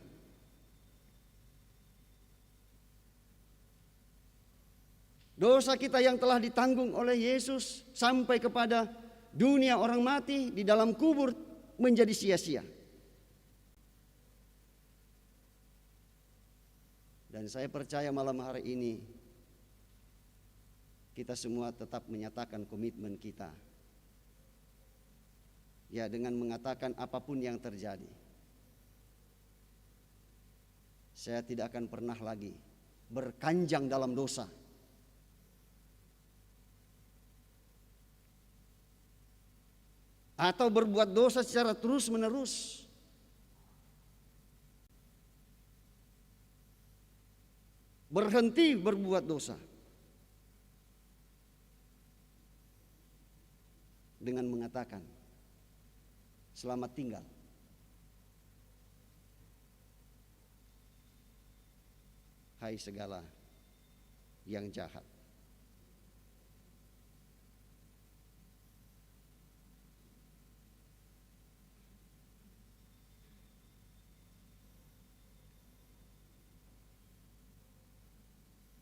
B: Dosa kita yang telah ditanggung oleh Yesus sampai kepada dunia orang mati di dalam kubur menjadi sia-sia. Dan saya percaya malam hari ini kita semua tetap menyatakan komitmen kita. Ya, dengan mengatakan apapun yang terjadi, saya tidak akan pernah lagi berkanjang dalam dosa. Atau berbuat dosa secara terus-menerus. Berhenti berbuat dosa dengan mengatakan Selamat tinggal. Hai segala yang jahat.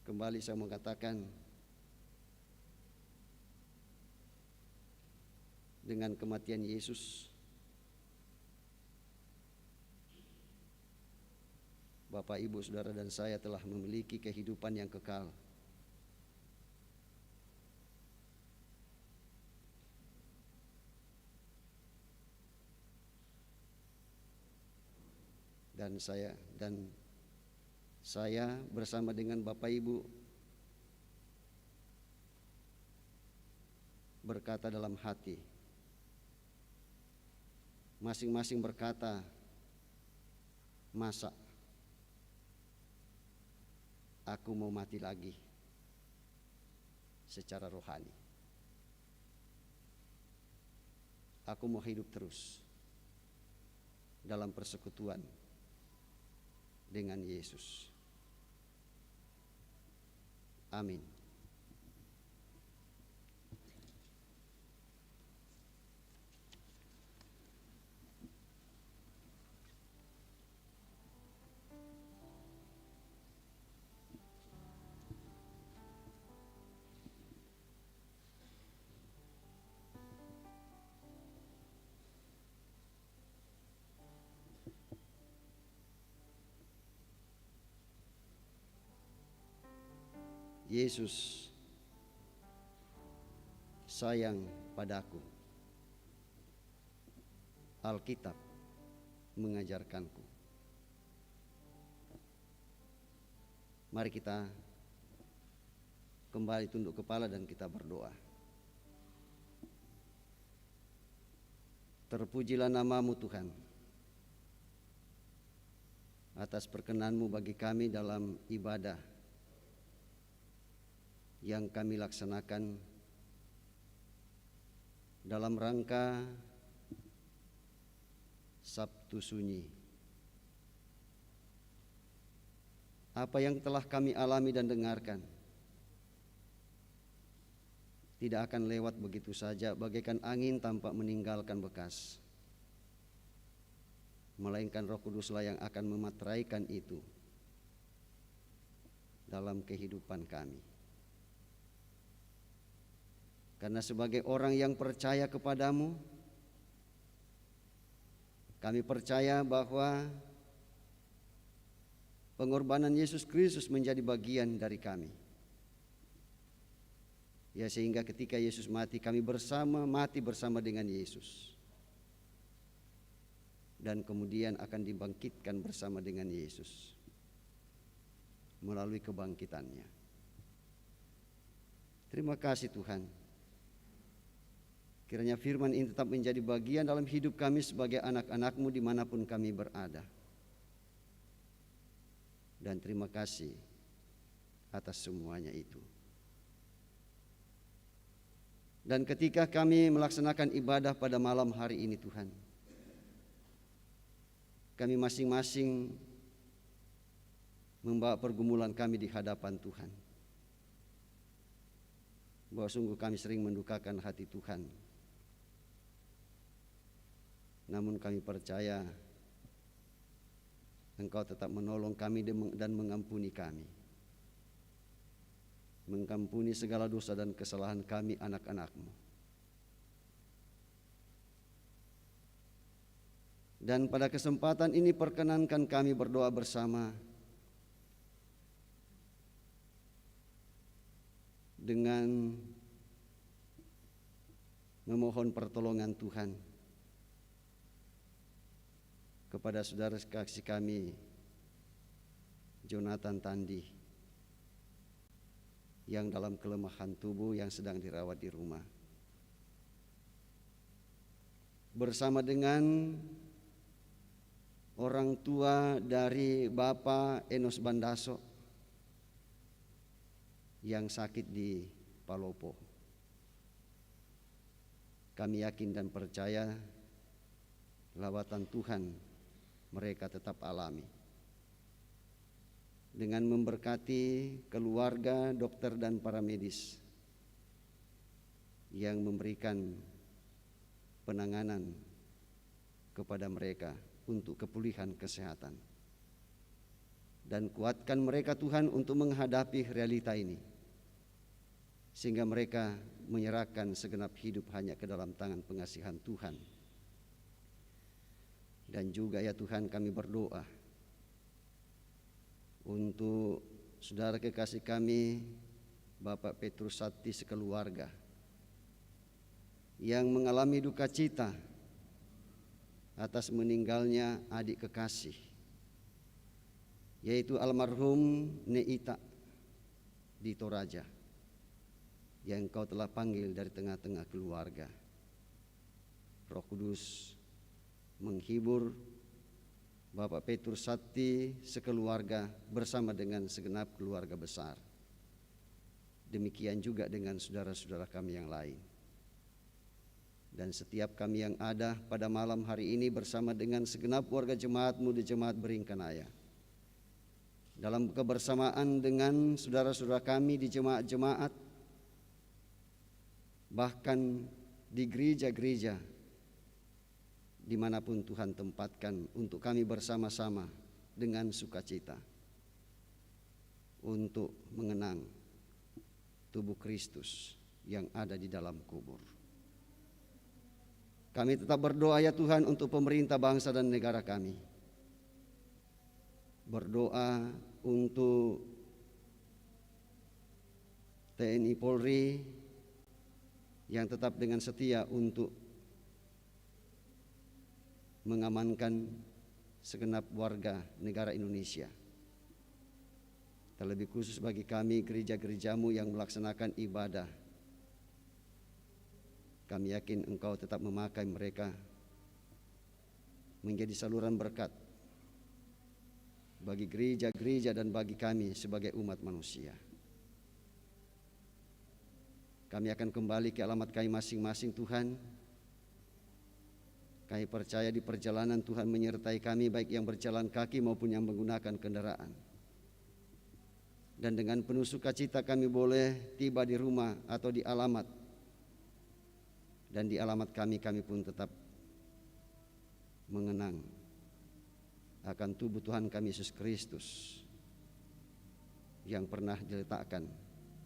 B: Kembali saya mengatakan, dengan kematian Yesus, Bapak, Ibu, Saudara, dan saya telah memiliki kehidupan yang kekal. Dan saya bersama dengan Bapak Ibu berkata dalam hati, masing-masing berkata, masa aku mau mati lagi secara rohani. Aku mau hidup terus dalam persekutuan dengan Yesus. Amin. Yesus sayang padaku. Alkitab mengajarkanku. Mari kita kembali tunduk kepala dan kita berdoa. Terpujilah nama-Mu Tuhan, atas perkenan-Mu bagi kami dalam ibadah yang kami laksanakan dalam rangka Sabtu Sunyi. Apa yang telah kami alami dan dengarkan tidak akan lewat begitu saja bagaikan angin tanpa meninggalkan bekas, melainkan Roh Kuduslah yang akan memateraikan itu dalam kehidupan kami. Karena sebagai orang yang percaya kepadamu, kami percaya bahwa pengorbanan Yesus Kristus menjadi bagian dari kami. Ya, sehingga ketika Yesus mati, kami mati bersama dengan Yesus. Dan kemudian akan dibangkitkan bersama dengan Yesus melalui kebangkitannya. Terima kasih Tuhan. Kiranya firman ini tetap menjadi bagian dalam hidup kami sebagai anak-anak-Mu dimanapun kami berada. Dan terima kasih atas semuanya itu. Dan ketika kami melaksanakan ibadah pada malam hari ini Tuhan, kami masing-masing membawa pergumulan kami di hadapan Tuhan. Bahwa sungguh kami sering mendukakan hati Tuhan. Namun kami percaya Engkau tetap menolong kami dan mengampuni kami. Mengampuni segala dosa dan kesalahan kami anak-anak-Mu. Dan pada kesempatan ini perkenankan kami berdoa bersama dengan memohon pertolongan Tuhan kepada saudara kasih kami Jonathan Tandi yang dalam kelemahan tubuh yang sedang dirawat di rumah, bersama dengan orang tua dari Bapak Enos Bandaso yang sakit di Palopo. Kami yakin dan percaya lawatan Tuhan mereka tetap alami. Dengan memberkati keluarga, dokter dan para medis yang memberikan penanganan kepada mereka untuk kepulihan kesehatan. Dan kuatkan mereka Tuhan untuk menghadapi realita ini, sehingga mereka menyerahkan segenap hidup hanya ke dalam tangan pengasihan Tuhan. Dan juga ya Tuhan, kami berdoa untuk saudara kekasih kami Bapak Petrus Satti sekeluarga yang mengalami duka cita atas meninggalnya adik kekasih, yaitu almarhum Neita di Toraja, yang Engkau telah panggil dari tengah-tengah keluarga. Roh Kudus menghibur Bapak Petrus Satti sekeluarga bersama dengan segenap keluarga besar. Demikian juga dengan saudara-saudara kami yang lain. Dan setiap kami yang ada pada malam hari ini bersama dengan segenap warga jemaat-Mu di Jemaat Beringkanaya, dalam kebersamaan dengan saudara-saudara kami di jemaat-jemaat, bahkan di gereja-gereja dimanapun Tuhan tempatkan, untuk kami bersama-sama dengan sukacita untuk mengenang tubuh Kristus yang ada di dalam kubur. Kami tetap berdoa ya Tuhan untuk pemerintah bangsa dan negara kami. Berdoa untuk TNI Polri yang tetap dengan setia untuk mengamankan segenap warga negara Indonesia. Terlebih khusus bagi kami gereja-gereja-Mu yang melaksanakan ibadah, kami yakin Engkau tetap memakai mereka menjadi saluran berkat bagi gereja-gereja dan bagi kami sebagai umat manusia. Kami akan kembali ke alamat kami masing-masing Tuhan. Kami percaya di perjalanan Tuhan menyertai kami, baik yang berjalan kaki maupun yang menggunakan kendaraan. Dan dengan penuh sukacita kami boleh tiba di rumah atau di alamat. Dan di alamat kami pun tetap mengenang akan tubuh Tuhan kami Yesus Kristus yang pernah diletakkan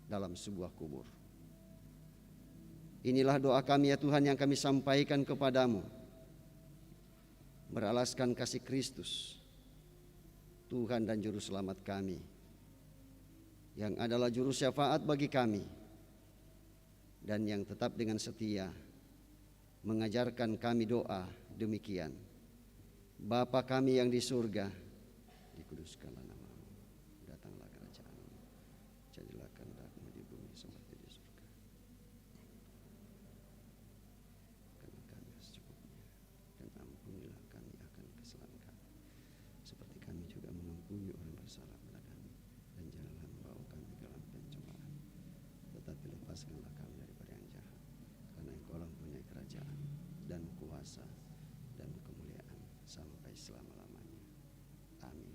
B: dalam sebuah kubur. Inilah doa kami ya Tuhan yang kami sampaikan kepadamu, beralaskan kasih Kristus, Tuhan dan Juru Selamat kami, yang adalah Juru Syafaat bagi kami, dan yang tetap dengan setia mengajarkan kami doa demikian: Bapa kami yang di surga, dikuduskanlah nama-Mu, datanglah kerajaan-Mu, jadilah kehendak-Mu di bumi seperti di surga. Karena kami secukupnya, dan ampunilah kami akan kesalahan kami, seperti kami juga mengampuni orang bersalah kepada kami, dan janganlah membawa kami ke dalam pencobaan, tetapi lepaskanlah kami daripada yang jahat, karena Engkau mempunyai kerajaan dan kuasa dan kemuliaan sampai selama-lamanya. Amin.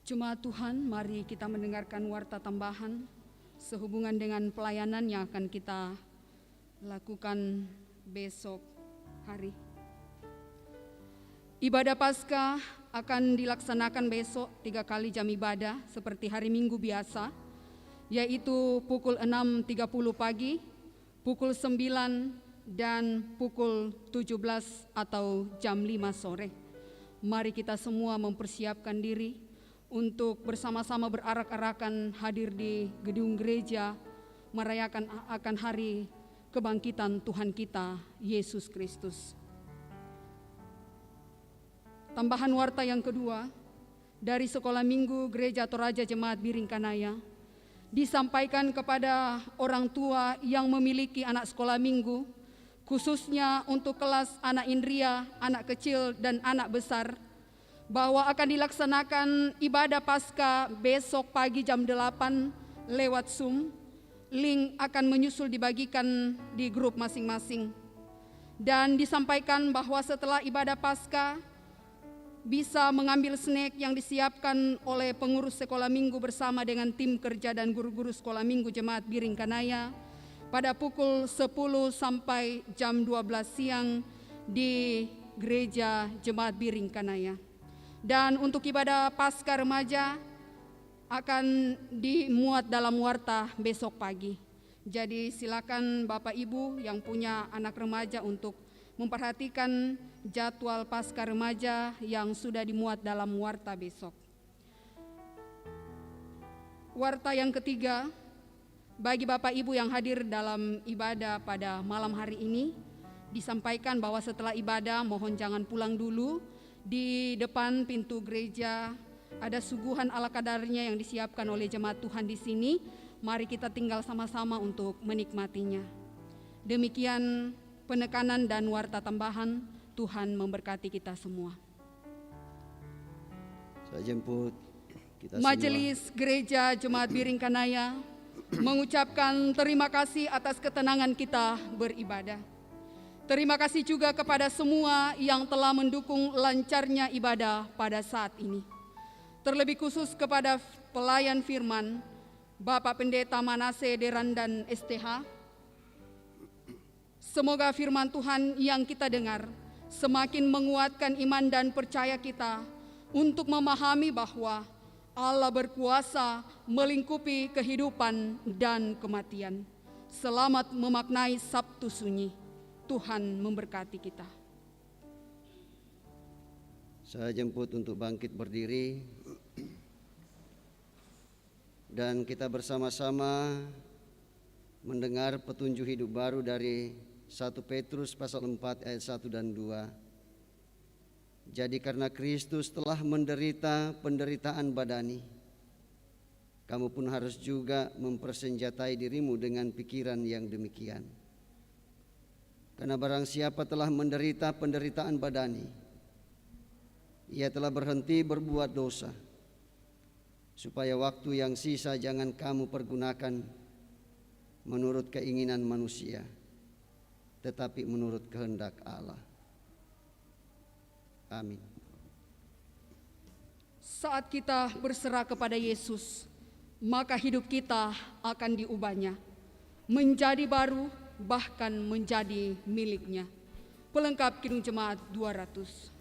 A: Jemaat Tuhan, mari kita mendengarkan warta tambahan sehubungan dengan pelayanan yang akan kita lakukan besok hari. Ibadah Paskah akan dilaksanakan besok 3 kali jam ibadah seperti hari Minggu biasa, yaitu pukul 6.30 pagi, pukul 9 dan pukul 17 atau jam 5 sore. Mari kita semua mempersiapkan diri untuk bersama-sama berarak-arakan hadir di gedung gereja merayakan akan hari kebangkitan Tuhan kita Yesus Kristus. Tambahan warta yang kedua dari Sekolah Minggu Gereja Toraja Jemaat Beringkanaya disampaikan kepada orang tua yang memiliki anak sekolah minggu, khususnya untuk kelas anak indria, anak kecil dan anak besar, bahwa akan dilaksanakan ibadah Paskah besok pagi jam 8 lewat Zoom. Link akan menyusul dibagikan di grup masing-masing. Dan disampaikan bahwa setelah ibadah Paskah bisa mengambil snack yang disiapkan oleh pengurus sekolah minggu bersama dengan tim kerja dan guru-guru sekolah minggu Jemaat Biring Kanaya pada pukul 10 sampai jam 12 siang di Gereja Jemaat Biring Kanaya. Dan untuk ibadah Paskah remaja akan dimuat dalam warta besok pagi. Jadi silakan Bapak Ibu yang punya anak remaja untuk memperhatikan jadwal Paskah remaja yang sudah dimuat dalam warta besok. Warta yang ketiga, bagi Bapak Ibu yang hadir dalam ibadah pada malam hari ini, disampaikan bahwa setelah ibadah mohon jangan pulang dulu. Di depan pintu gereja ada suguhan ala kadarnya yang disiapkan oleh jemaat Tuhan di sini. Mari kita tinggal sama-sama untuk menikmatinya. Demikian penekanan dan warta tambahan. Tuhan memberkati kita semua.
B: Saya jemput kita
A: Majelis
B: semua.
A: Gereja Jemaat Biring Kanaya mengucapkan terima kasih atas ketenangan kita beribadah. Terima kasih juga kepada semua yang telah mendukung lancarnya ibadah pada saat ini. Terlebih khusus kepada pelayan firman, Bapak Pendeta Manase Derandan STH. Semoga firman Tuhan yang kita dengar semakin menguatkan iman dan percaya kita untuk memahami bahwa Allah berkuasa melingkupi kehidupan dan kematian. Selamat memaknai Sabtu Sunyi. Tuhan memberkati kita.
B: Saya jemput untuk bangkit berdiri dan kita bersama-sama mendengar petunjuk hidup baru dari 1 Petrus pasal 4 ayat 1 dan 2. Jadi karena Kristus telah menderita penderitaan badani, kamu pun harus juga mempersenjatai dirimu dengan pikiran yang demikian. Karena barang siapa telah menderita penderitaan badani, ia telah berhenti berbuat dosa, supaya waktu yang sisa jangan kamu pergunakan menurut keinginan manusia, tetapi menurut kehendak Allah. Amin.
A: Saat kita berserah kepada Yesus, maka hidup kita akan diubahnya menjadi baru, bahkan menjadi miliknya. Pelengkap Kidung Jemaat 200.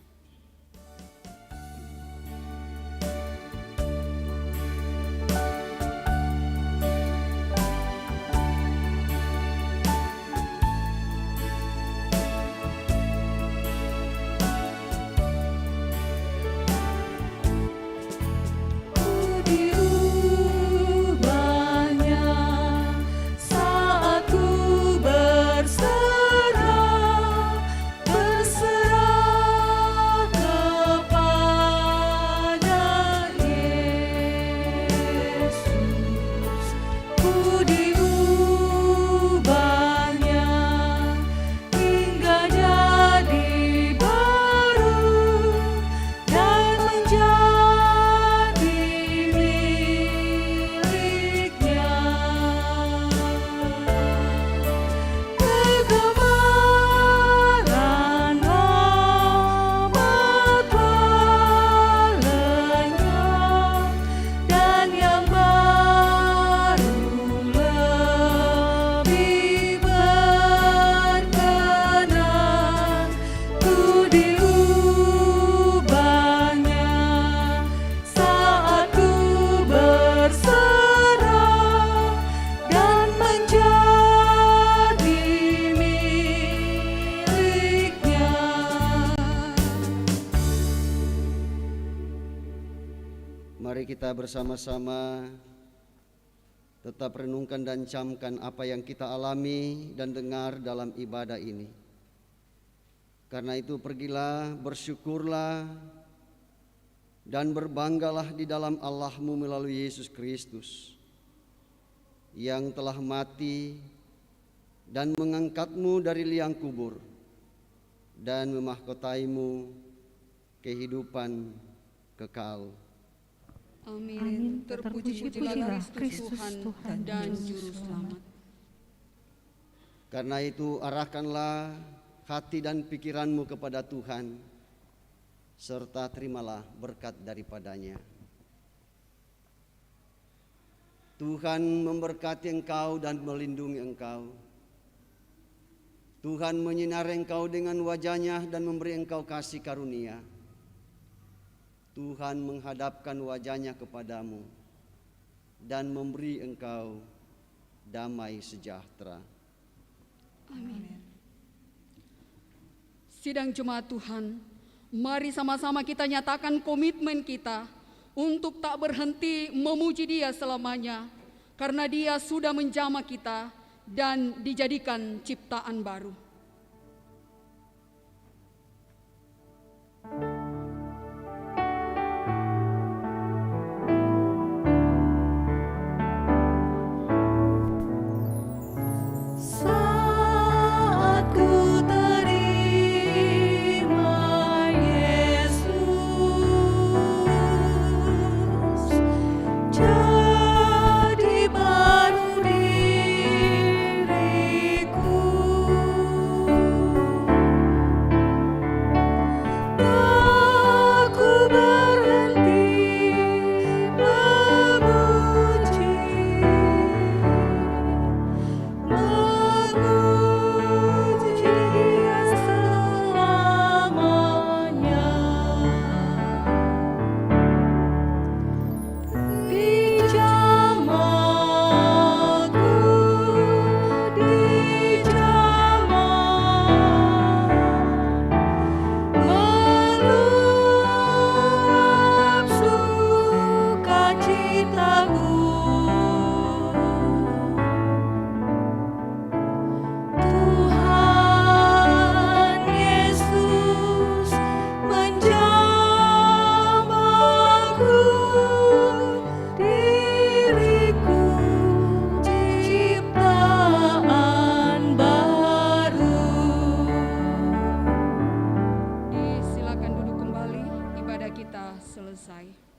B: Mari kita bersama-sama tetap renungkan dan camkan apa yang kita alami dan dengar dalam ibadah ini. Karena itu pergilah, bersyukurlah, dan berbanggalah di dalam Allah-Mu melalui Yesus Kristus yang telah mati dan mengangkat-Mu dari liang kubur dan memahkotai-Mu kehidupan kekal.
A: Amin. Terpuji-pujilah Kristus Tuhan dan Juru Selamat.
B: Karena itu arahkanlah hati dan pikiranmu kepada Tuhan, serta terimalah berkat daripadanya. Tuhan memberkati engkau dan melindungi engkau. Tuhan menyinari engkau dengan wajah-Nya dan memberi engkau kasih karunia. Tuhan menghadapkan wajah-Nya kepadamu dan memberi engkau damai sejahtera.
A: Amin. Sidang jemaat Tuhan, mari sama-sama kita nyatakan komitmen kita untuk tak berhenti memuji Dia selamanya, karena Dia sudah menjamah kita dan dijadikan ciptaan baru. Selesai.